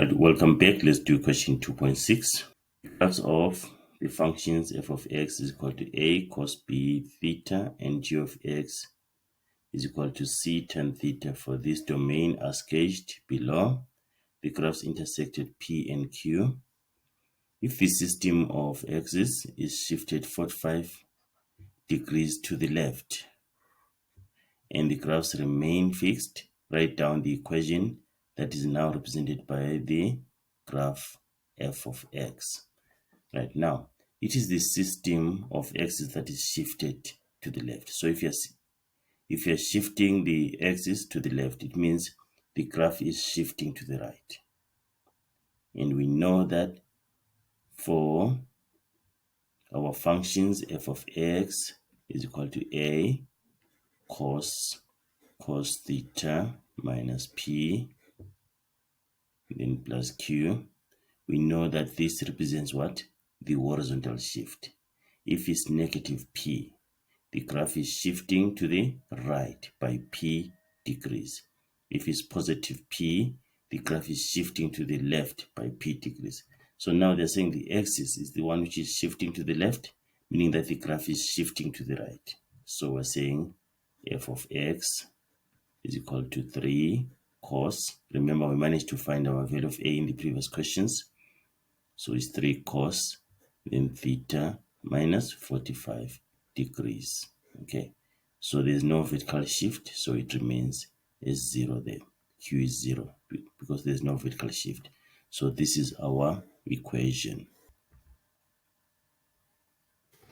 Right, welcome back. Let's do question 2.6. Graphs of the functions f of x is equal to a cos b theta and g of x is equal to c tan theta for this domain as sketched below. The graphs intersected p and q. If the system of axes is shifted 45 degrees to the left and the graphs remain fixed, write down the equation that is now represented by the graph f of x. Right now, it is the system of axis that is shifted to the left. So if you're shifting the axis to the left, it means the graph is shifting to the right. And we know that for our functions, f of x is equal to a cos theta minus p, then plus q. We know that this represents what? The horizontal shift. If it's negative p, the graph is shifting to the right by p degrees. If it's positive p, the graph is shifting to the left by p degrees. So now they're saying the axis is the one which is shifting to the left, meaning that the graph is shifting to the right. So we're saying f of x is equal to 3 cos. Remember, we managed to find our value of a in the previous questions. So it's 3 cos, then theta minus 45 degrees. Okay, so there's no vertical shift, so it remains as 0 there. Q is 0 because there's no vertical shift. So this is our equation.